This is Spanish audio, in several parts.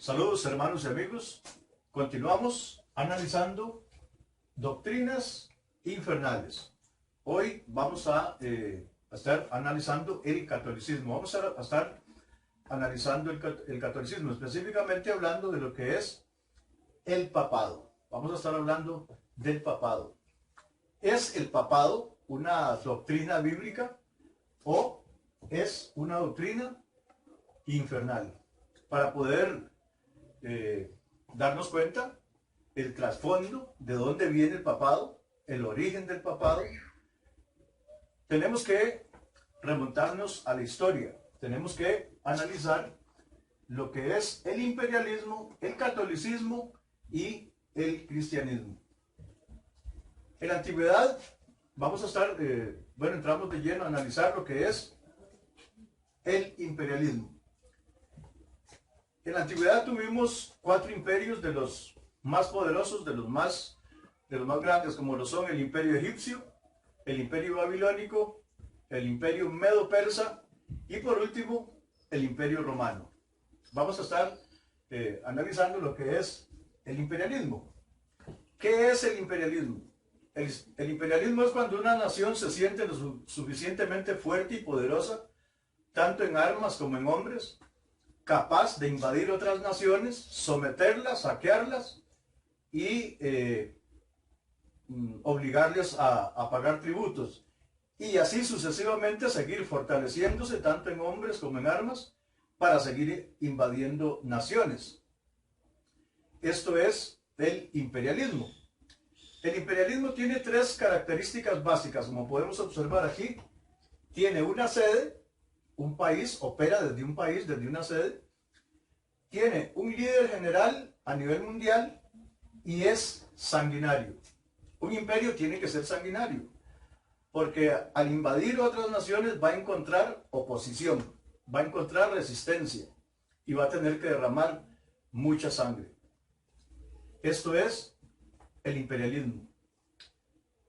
Saludos hermanos y amigos. Continuamos analizando doctrinas infernales. Hoy vamos a estar analizando el catolicismo. Vamos a estar analizando el catolicismo, específicamente hablando de lo que es el papado. Vamos a estar hablando del papado. ¿Es el papado una doctrina bíblica o es una doctrina infernal? Para poder darnos cuenta el trasfondo de dónde viene el papado, el origen del papado, tenemos que remontarnos a la historia. Tenemos que analizar lo que es el imperialismo, el catolicismo y el cristianismo. En la antigüedad vamos a estar, entramos de lleno a analizar lo que es el imperialismo. En la antigüedad tuvimos 4 imperios de los más poderosos, de los más grandes, como lo son el imperio egipcio, el imperio babilónico, el imperio medo-persa y por último el imperio romano. Vamos a estar analizando lo que es el imperialismo. ¿Qué es el imperialismo? El imperialismo es cuando una nación se siente lo suficientemente fuerte y poderosa, tanto en armas como en hombres, capaz de invadir otras naciones, someterlas, saquearlas y obligarles a pagar tributos. Y así sucesivamente seguir fortaleciéndose tanto en hombres como en armas para seguir invadiendo naciones. Esto es el imperialismo. El imperialismo tiene 3 características básicas, como podemos observar aquí. Tiene una sede. Un país opera desde un país, desde una sede, tiene un líder general a nivel mundial y es sanguinario. Un imperio tiene que ser sanguinario, porque al invadir otras naciones va a encontrar oposición, va a encontrar resistencia y va a tener que derramar mucha sangre. Esto es el imperialismo.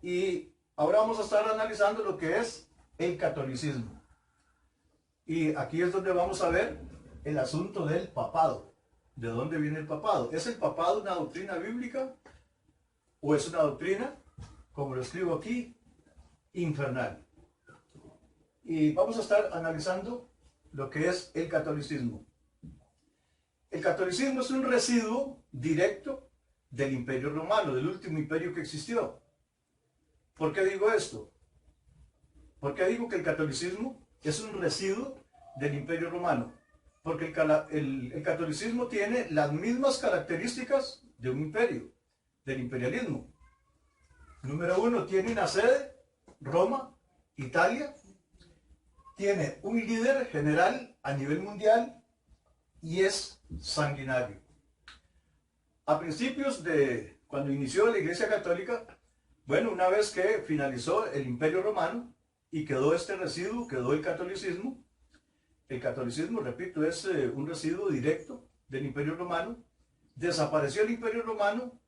Y ahora vamos a estar analizando lo que es el catolicismo. Y aquí es donde vamos a ver el asunto del papado. ¿De dónde viene el papado? ¿Es el papado una doctrina bíblica o es una doctrina, como lo escribo aquí, infernal? Y vamos a estar analizando lo que es el catolicismo. El catolicismo es un residuo directo del imperio romano, del último imperio que existió. ¿Por qué digo esto? ¿Por qué digo que el catolicismo es un residuo del imperio romano? Porque el catolicismo tiene las mismas características de un imperio, del imperialismo. Número 1, tiene una sede, Roma, Italia. Tiene un líder general a nivel mundial y es sanguinario. A principios de cuando inició la Iglesia Católica, una vez que finalizó el imperio romano y quedó este residuo, quedó el catolicismo. El catolicismo, repito, es un residuo directo del Imperio Romano. Desapareció el Imperio Romano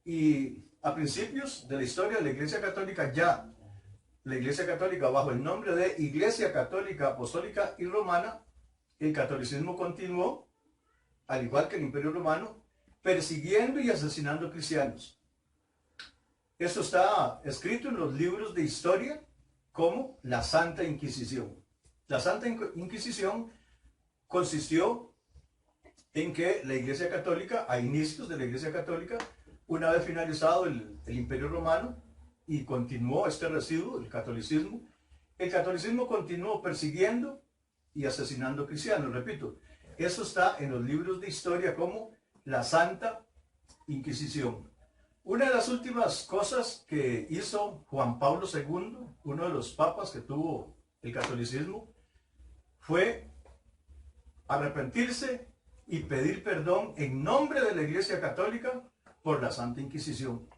y a principios de la historia de la Iglesia Católica, ya la Iglesia Católica bajo el nombre de Iglesia Católica Apostólica y Romana, el catolicismo continuó, al igual que el Imperio Romano, persiguiendo y asesinando cristianos. Esto está escrito en los libros de historia como la Santa Inquisición. La Santa Inquisición consistió en que la Iglesia Católica, a inicios de la Iglesia Católica, una vez finalizado el Imperio Romano y continuó este residuo, el catolicismo continuó persiguiendo y asesinando cristianos. Repito, eso está en los libros de historia como la Santa Inquisición. Una de las últimas cosas que hizo Juan Pablo II, uno de los papas que tuvo el catolicismo, fue arrepentirse y pedir perdón en nombre de la Iglesia Católica por la Santa Inquisición.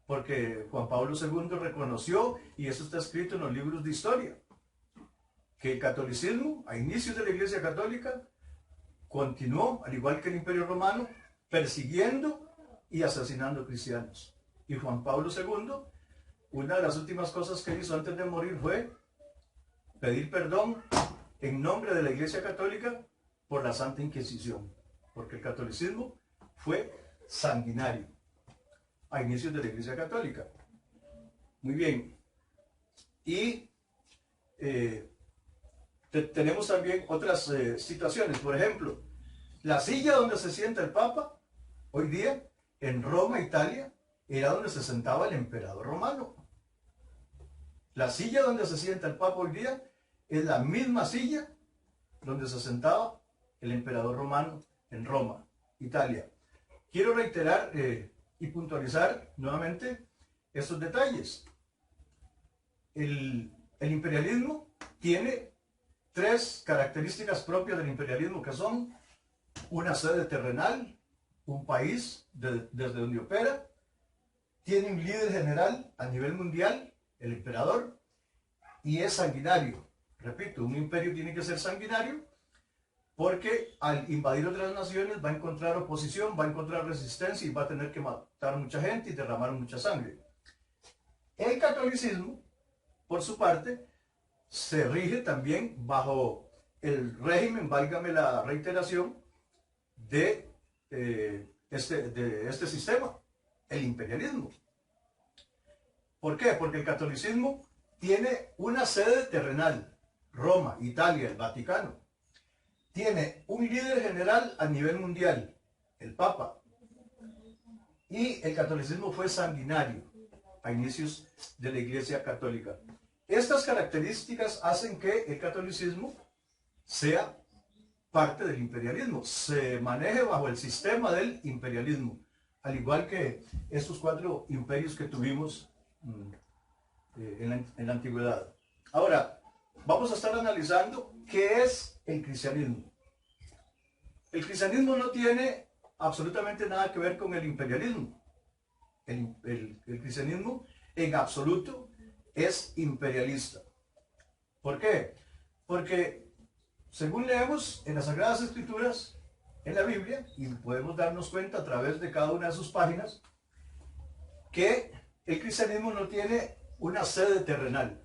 Porque Juan Pablo II reconoció, y eso está escrito en los libros de historia, que el catolicismo, a inicios de la Iglesia Católica, continuó, al igual que el Imperio Romano, persiguiendo y asesinando cristianos. Y Juan Pablo II, una de las últimas cosas que hizo antes de morir fue pedir perdón en nombre de la Iglesia Católica por la Santa Inquisición. porque el catolicismo fue sanguinario a inicios de la Iglesia Católica. Muy bien. Y tenemos también otras situaciones. Por ejemplo, la silla donde se sienta el Papa hoy día en Roma, Italia, era donde se sentaba el emperador romano. La silla donde se sienta el Papa hoy día es la misma silla donde se sentaba el emperador romano en Roma, Italia. Quiero reiterar y puntualizar nuevamente estos detalles. El imperialismo tiene tres características propias del imperialismo, que son una sede terrenal, un país desde donde opera, tiene un líder general a nivel mundial, el emperador, y es sanguinario. Repito, un imperio tiene que ser sanguinario porque al invadir otras naciones va a encontrar oposición, va a encontrar resistencia y va a tener que matar mucha gente y derramar mucha sangre. El catolicismo, por su parte, se rige también bajo el régimen, válgame la reiteración, de este sistema, el imperialismo. ¿Por qué? Porque el catolicismo tiene una sede terrenal, Roma, Italia, el Vaticano. Tiene un líder general a nivel mundial, el Papa. Y el catolicismo fue sanguinario a inicios de la Iglesia Católica. Estas características hacen que el catolicismo sea parte del imperialismo, se maneje bajo el sistema del imperialismo, al igual que estos cuatro imperios que tuvimos en la antigüedad. Ahora, vamos a estar analizando qué es el cristianismo. El cristianismo no tiene absolutamente nada que ver con el imperialismo. El cristianismo en absoluto es imperialista. ¿Por qué? Porque según leemos en las Sagradas Escrituras, en la Biblia, y podemos darnos cuenta a través de cada una de sus páginas, que el cristianismo no tiene una sede terrenal.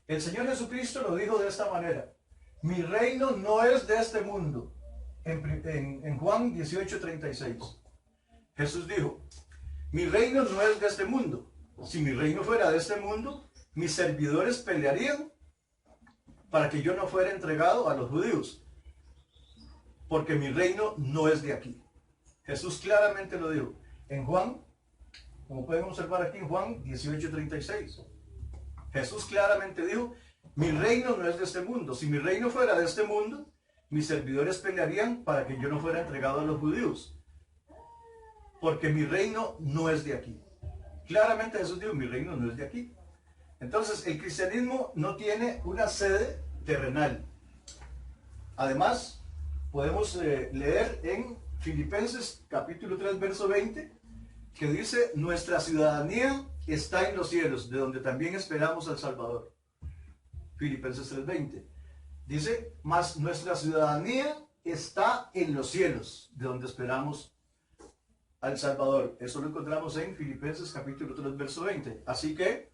El Señor Jesucristo lo dijo de esta manera: mi reino no es de este mundo. En Juan 18:36. Jesús dijo: mi reino no es de este mundo. Si mi reino fuera de este mundo, mis servidores pelearían para que yo no fuera entregado a los judíos, porque mi reino no es de aquí. Jesús claramente lo dijo en Juan, como pueden observar aquí en Juan 18:36. Jesús claramente dijo: mi reino no es de este mundo. Si mi reino fuera de este mundo, mis servidores pelearían para que yo no fuera entregado a los judíos, porque mi reino no es de aquí. Claramente Jesús dijo: mi reino no es de aquí. Entonces, el cristianismo no tiene una sede terrenal. Además, podemos leer en Filipenses capítulo 3, verso 20, que dice: nuestra ciudadanía está en los cielos, de donde también esperamos al Salvador. Filipenses 3:20. Dice: mas nuestra ciudadanía está en los cielos, de donde esperamos al Salvador. Eso lo encontramos en Filipenses capítulo 3, verso 20. Así que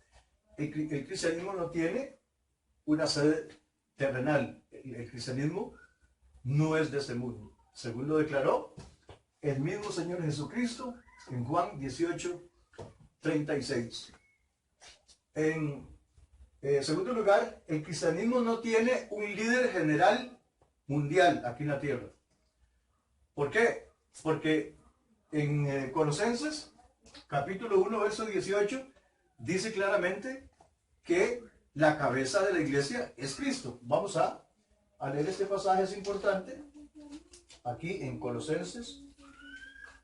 el cristianismo no tiene una sede terrenal. El cristianismo no es de este mundo, según lo declaró el mismo Señor Jesucristo en Juan 18:36. En segundo lugar, el cristianismo no tiene un líder general mundial aquí en la tierra. ¿Por qué? Porque en Colosenses capítulo 1, verso 18, dice claramente que la cabeza de la iglesia es Cristo. Vamos a leer este pasaje, es importante, aquí en Colosenses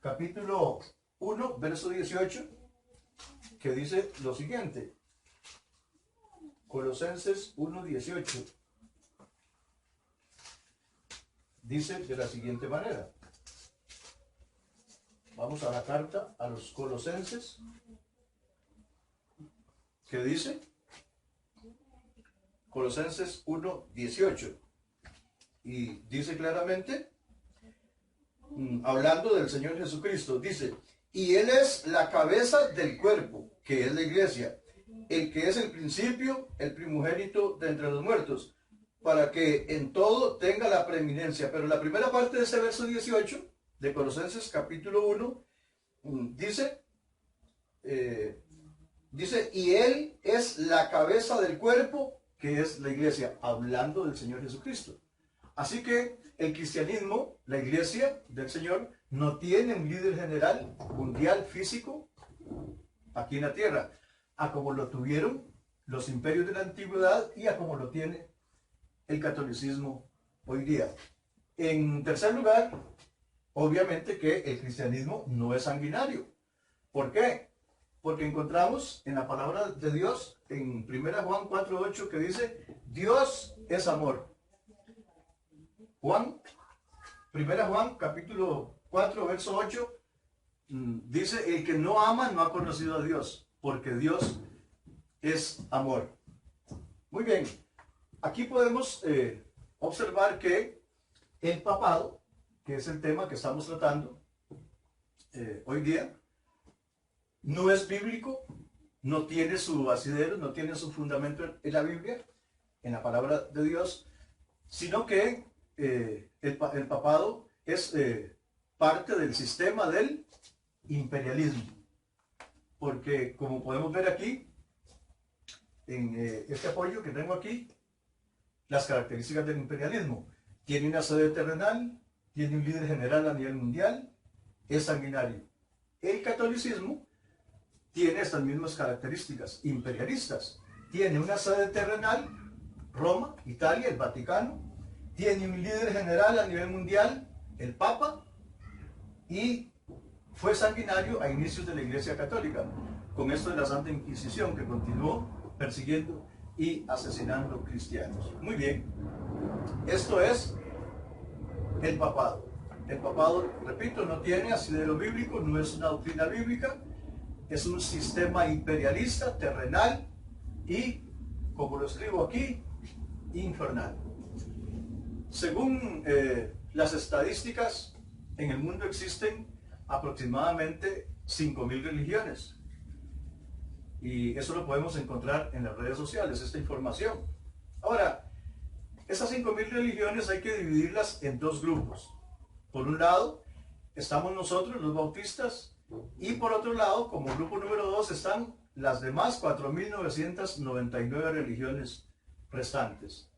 capítulo 1, verso 18, que dice lo siguiente. Colosenses 1, 18. Dice de la siguiente manera. Vamos a la carta a los Colosenses, que dice, Colosenses 1, 18, y dice claramente, hablando del Señor Jesucristo, dice: y Él es la cabeza del cuerpo, que es la iglesia, el que es el principio, el primogénito de entre los muertos, para que en todo tenga la preeminencia. Pero la primera parte de ese verso 18 de Colosenses capítulo 1, dice, y Él es la cabeza del cuerpo, que es la iglesia, hablando del Señor Jesucristo. Así que el cristianismo, la iglesia del Señor, no tiene un líder general mundial físico aquí en la tierra, a como lo tuvieron los imperios de la antigüedad y a como lo tiene el catolicismo hoy día. En tercer lugar, obviamente que el cristianismo no es sanguinario. ¿Por qué? Porque encontramos en la palabra de Dios, en 1 Juan 4:8, que dice, Dios es amor. 1 Juan capítulo 4, verso 8, dice, el que no ama no ha conocido a Dios, porque Dios es amor. Muy bien, aquí podemos observar que el papado, que es el tema que estamos tratando hoy día, no es bíblico, no tiene su asidero, no tiene su fundamento en la Biblia, en la palabra de Dios, sino que el papado es parte del sistema del imperialismo. Porque como podemos ver aquí, en este apoyo que tengo aquí, las características del imperialismo: tiene una sede terrenal, tiene un líder general a nivel mundial, es sanguinario. El catolicismo tiene estas mismas características imperialistas. Tiene una sede terrenal, Roma, Italia, el Vaticano. Tiene un líder general a nivel mundial, el Papa. Y fue sanguinario a inicios de la Iglesia Católica, con esto de la Santa Inquisición, que continuó persiguiendo y asesinando cristianos. Muy bien, esto es el papado. El papado, repito, no tiene asidero bíblico, no es una doctrina bíblica, es un sistema imperialista, terrenal y, como lo escribo aquí, infernal. Según las estadísticas, en el mundo existen aproximadamente 5.000 religiones. Y eso lo podemos encontrar en las redes sociales, esta información. Ahora, esas 5.000 religiones hay que dividirlas en dos grupos. Por un lado, estamos nosotros, los bautistas, y por otro lado, como grupo número 2, están las demás 4.999 religiones restantes.